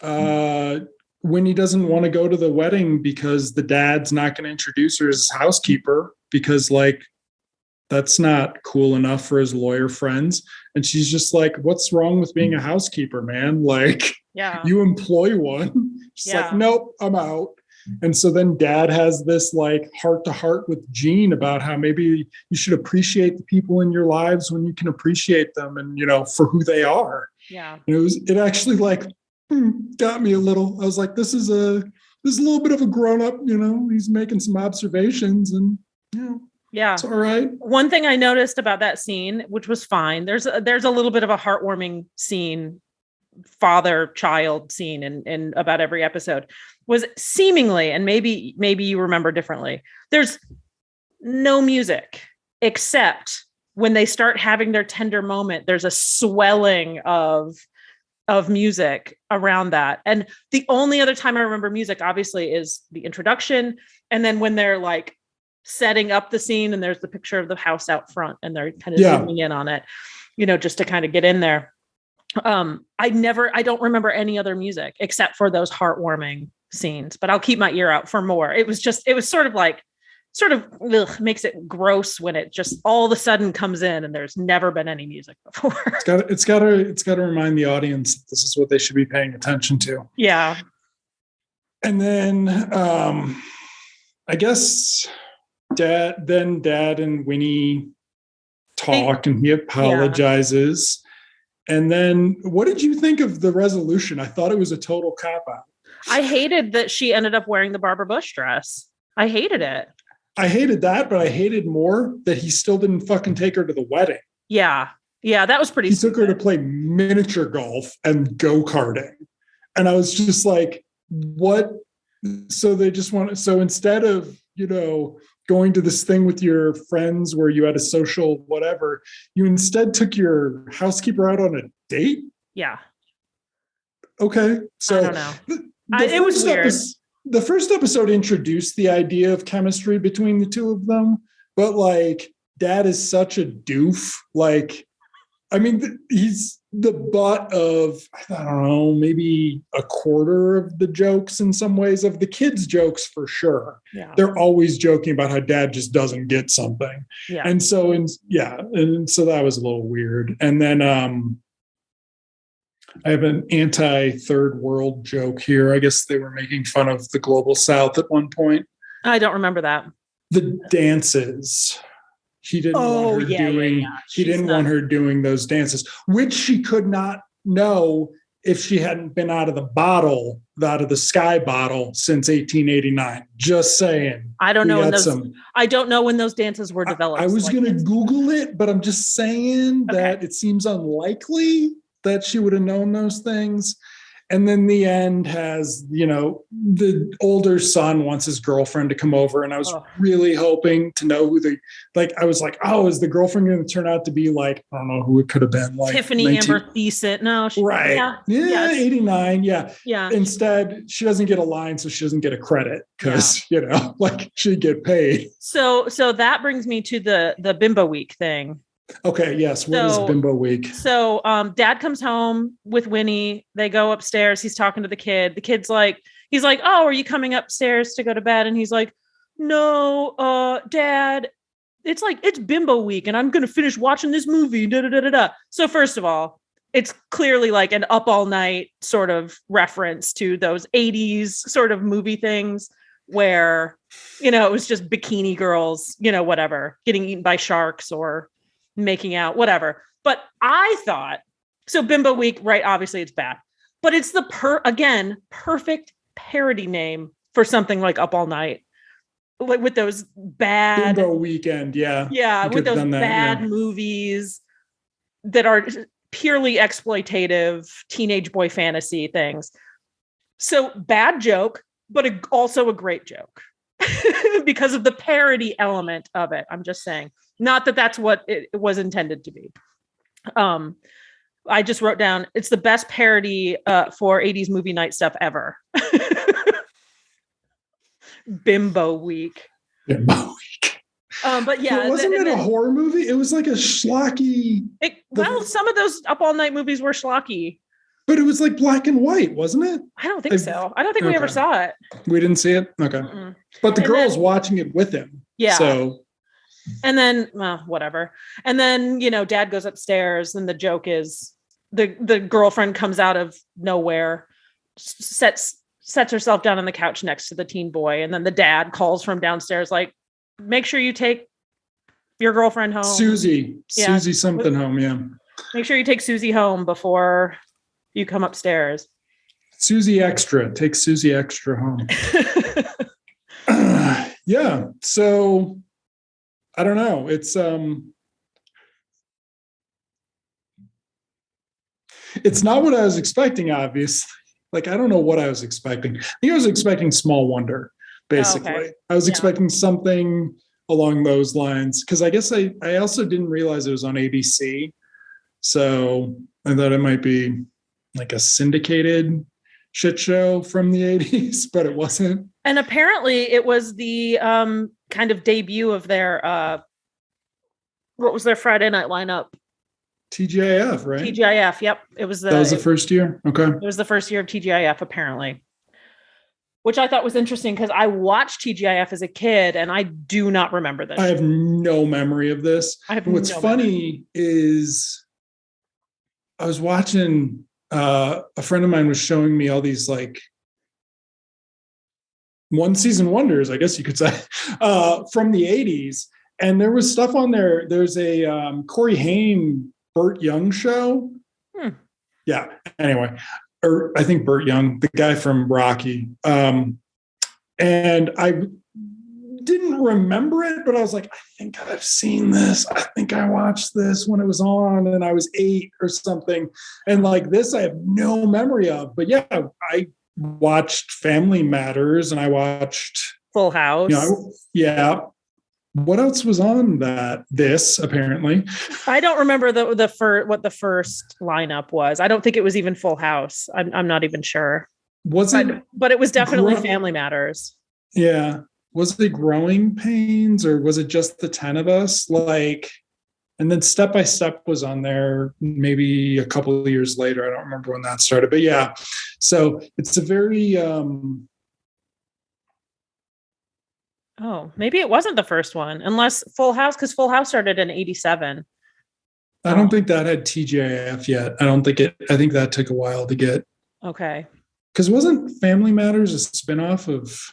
A: Winnie doesn't want to go to the wedding because the dad's not going to introduce her as housekeeper because that's not cool enough for his lawyer friends. And she's just like, what's wrong with being a housekeeper, man? You employ one. She's like, nope, I'm out. And so then Dad has this heart to heart with Gene about how maybe you should appreciate the people in your lives when you can appreciate them and, for who they are.
B: Yeah.
A: And it actually got me a little. I was like, this is a little bit of a grown up, he's making some observations and,
B: yeah,
A: it's all right.
B: One thing I noticed about that scene, which was fine, there's a little bit of a heartwarming scene, father-child scene in about every episode, was seemingly, and maybe you remember differently, there's no music except when they start having their tender moment, there's a swelling of music around that. And the only other time I remember music, obviously, is the introduction. And then when they're setting up the scene and there's the picture of the house out front and they're kind of zooming in on it, just to kind of get in there. I don't remember any other music except for those heartwarming scenes, but I'll keep my ear out for more. It was sort of sort of makes it gross when it just all of a sudden comes in and there's never been any music before.
A: It's got to remind the audience that this is what they should be paying attention to.
B: Yeah.
A: And then I guess Dad and Winnie talk and he apologizes. Yeah. And then what did you think of the resolution? I thought it was a total cop-out.
B: I hated that she ended up wearing the Barbara Bush dress. I hated it.
A: I hated that, but I hated more that he still didn't fucking take her to the wedding.
B: Yeah. Yeah, that was pretty stupid.
A: Took her to play miniature golf and go-karting. And I was just like, what? So they just so instead of, going to this thing with your friends where you had a social whatever, you instead took your housekeeper out on a date?
B: Yeah.
A: Okay. So
B: I don't know. It was weird.
A: The first episode introduced the idea of chemistry between the two of them, but like Dad is such a doof. Like, I mean, he's the butt of, I don't know, maybe a quarter of the jokes in some ways, of the kids' jokes for sure.
B: Yeah.
A: They're always joking about how Dad just doesn't get something.
B: Yeah.
A: And so, and so that was a little weird. And then I have an anti-third world joke here. I guess they were making fun of the global South at one point.
B: I don't remember that.
A: The dances. He didn't want her doing. He didn't want her doing those dances, which she could not know if she hadn't been out of the sky bottle since 1889. Just saying.
B: I don't know. I don't know when those dances were developed.
A: I was going to Google it, but I'm just saying that it seems unlikely that she would have known those things. And then the end has, the older son wants his girlfriend to come over. And I was really hoping to know who I was like, is the girlfriend going to turn out to be like, I don't know who it could have been. Like
B: Tiffany Amber Thiessen. No.
A: Right. Yeah. 89. Yeah.
B: Yeah.
A: Instead, she doesn't get a line, so she doesn't get a credit because, she'd get paid.
B: So that brings me to the Bimbo Week thing.
A: Okay, yes. What is Bimbo Week?
B: So Dad comes home with Winnie. They go upstairs. He's talking to the kid. The kid's like, he's like, oh, are you coming upstairs to go to bed? And he's like, no, Dad, it's Bimbo Week and I'm going to finish watching this movie. Da, da, da, da, da. So first of all, it's clearly like an up all night sort of reference to those 80s sort of movie things where, it was just bikini girls, whatever, getting eaten by sharks or making out, whatever. But I thought, so Bimbo Week, right? Obviously it's bad, but it's the perfect parody name for something like Up All Night, like with those bad
A: Bimbo Weekend. Yeah.
B: Yeah. With those bad movies that are purely exploitative teenage boy fantasy things. So bad joke, but also a great joke because of the parody element of it. I'm just saying. Not that that's what it was intended to be. I just wrote down, it's the best parody for 80s movie night stuff ever. Bimbo Week.
A: Bimbo Week.
B: But yeah.
A: But wasn't it a horror movie? It was like a schlocky.
B: Some of those Up All Night movies were schlocky.
A: But it was like black and white, wasn't it?
B: I don't think so. I don't think we ever saw it.
A: We didn't see it? Okay. Mm-mm. But the girl's watching it with him.
B: Yeah.
A: So...
B: And then, whatever. And then, Dad goes upstairs and the joke is the girlfriend comes out of nowhere, sets herself down on the couch next to the teen boy. And then the dad calls from downstairs, like, make sure you take your girlfriend home.
A: Susie something home. Yeah.
B: Make sure you take Susie home before you come upstairs.
A: Susie Extra. Take Susie Extra home. Yeah. So... I don't know. It's not what I was expecting, obviously. Like, I don't know what I was expecting. I think I was expecting Small Wonder, basically. Oh, okay. I was expecting something along those lines. Because I guess I also didn't realize it was on ABC. So I thought it might be like a syndicated shit show from the 80s, but it wasn't.
B: And apparently it was the kind of debut of their what was their Friday night lineup?
A: TGIF, right?
B: TGIF, yep. That was the first year.
A: Okay.
B: It was the first year of TGIF, apparently. which I thought was interesting because I watched TGIF as a kid and I do not remember this.
A: I have no memory of this. What's funny is I was watching, a friend of mine was showing me all these like one season wonders, I guess you could say, from the 80s. And there was stuff on there. There's a Corey Haim, Burt Young show. Yeah. Anyway, or I think Burt Young, the guy from Rocky. And I didn't remember it, but I was like, I think I've seen this. I think I watched this when it was on and I was 8 or something. And like this, I have no memory of. But yeah, I watched Family Matters and I watched
B: Full House.
A: Yeah. What else was on this apparently?
B: I don't remember what the first lineup was. I don't think it was even Full House. I'm not even sure. But it was definitely Family Matters.
A: Yeah. Was it Growing Pains or was it just the 10 of us? Like, and then Step by Step was on there maybe a couple of years later. I don't remember when that started, but yeah. So it's a very,
B: oh, maybe it wasn't the first one, unless Full House, because Full House started in 87.
A: I don't think that had TGIF yet. I think that took a while to get.
B: Okay.
A: Because wasn't Family Matters a spinoff of?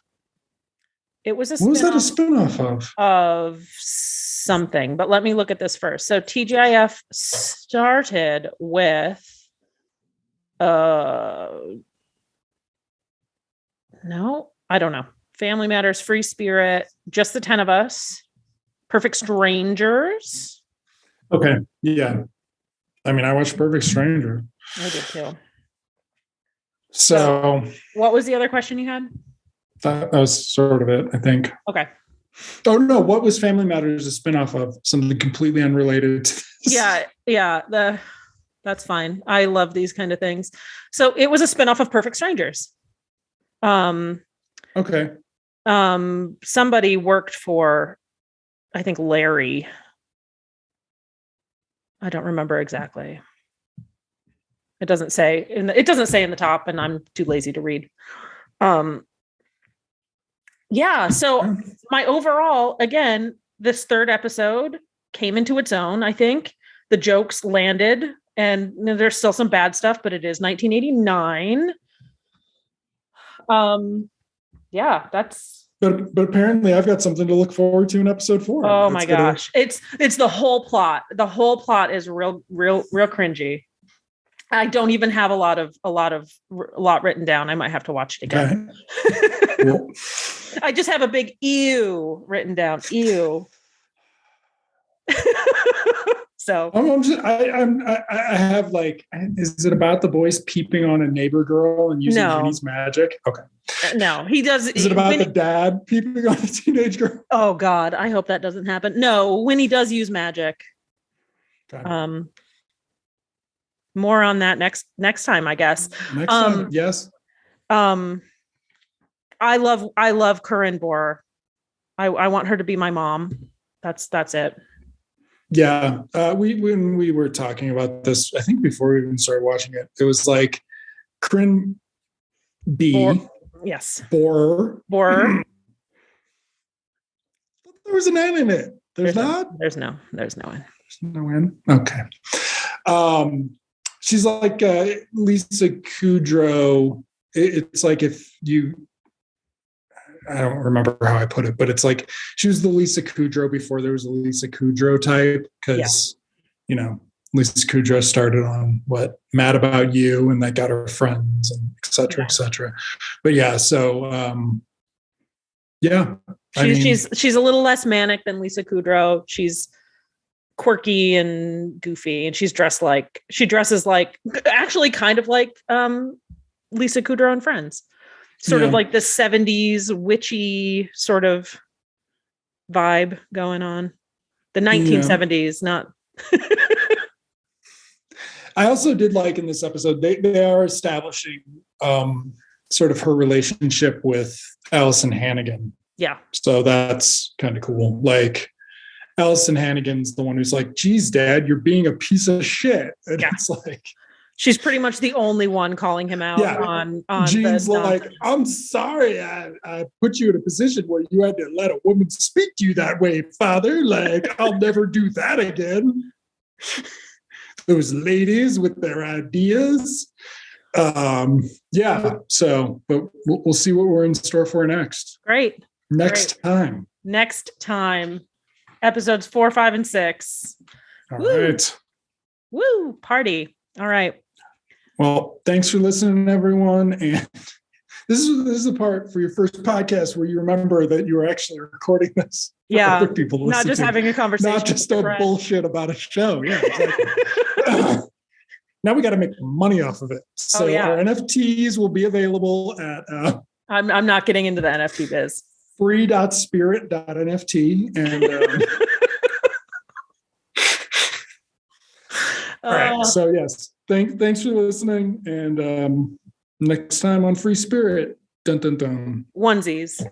B: It was a
A: What was that a spinoff of?
B: Of something, but let me look at this first. So TGIF started with, no, I don't know. Family Matters, Free Spirit, Just the 10 of Us, Perfect Strangers.
A: Okay. Yeah. I mean, I watched Perfect Stranger.
B: I did too.
A: So
B: what was the other question you had?
A: That was sort of it, I think.
B: Okay.
A: Oh, no. What was Family Matters a spinoff of? Something completely unrelated to this.
B: Yeah. That's fine. I love these kind of things. So it was a spinoff of Perfect Strangers.
A: Okay.
B: Somebody worked for, I think, Larry. I don't remember exactly. It doesn't say in the top, and I'm too lazy to read. Yeah. So my overall, again, this third episode came into its own. I think the jokes landed, and there's still some bad stuff, but it is 1989. Yeah, that's.
A: But apparently I've got something to look forward to in episode 4.
B: Oh my gosh. It's the whole plot. The whole plot is real cringy. I don't even have a lot written down. I might have to watch it again. Okay. Cool. I just have a big ew written down. Ew. So
A: I have like, is it about the boys peeping on a neighbor girl and using Vinny's magic? Okay.
B: No, he does.
A: Is it about the dad peeping on a teenage girl?
B: Oh God, I hope that doesn't happen. No, Winnie does use magic. Okay. More on that next time, I guess.
A: Next time, yes.
B: I love Corinne Bohrer. I want her to be my mom. That's it.
A: Yeah. When we were talking about this, I think before we even started watching it, it was like Corinne B.
B: Yes.
A: Bohrer. There was an N in it. There's not?
B: There's no N.
A: There's no N? Okay. She's like Lisa Kudrow. It's like if you, I don't remember how I put it, but it's like she was the Lisa Kudrow before there was a Lisa Kudrow type, because, Lisa Kudrow started on Mad About You, and that got her friends and et cetera, et cetera. But yeah, so
B: she's a little less manic than Lisa Kudrow. She's quirky and goofy, and she dresses like actually kind of like Lisa Kudrow and Friends. Sort of like the 70s witchy sort of vibe going on. The 1970s, not.
A: I also did like in this episode, they are establishing sort of her relationship with Alyson Hannigan.
B: Yeah.
A: So that's kind of cool. Like Alyson Hannigan's the one who's like, geez, Dad, you're being a piece of shit. And it's like,
B: She's pretty much the only one calling him out on
A: Jean's
B: the
A: like,
B: nonsense.
A: I'm sorry I put you in a position where you had to let a woman speak to you that way, Father. Like, I'll never do that again. Those ladies with their ideas. So, but we'll see what we're in store for next.
B: Great.
A: Next time.
B: Episodes 4, 5, and 6.
A: All right.
B: Woo! Party. All right.
A: Well, thanks for listening, everyone. And this is the part for your first podcast where you remember that you were actually recording this for other people to
B: not just having a conversation,
A: not just a bullshit about a show. Yeah, exactly. Now we got to make money off of it. So our NFTs will be available at.
B: I'm not getting into the NFT biz.
A: free.spirit.nft and. All right. So yes, thanks for listening, and next time on Free Spirit, dun dun dun.
B: Onesies.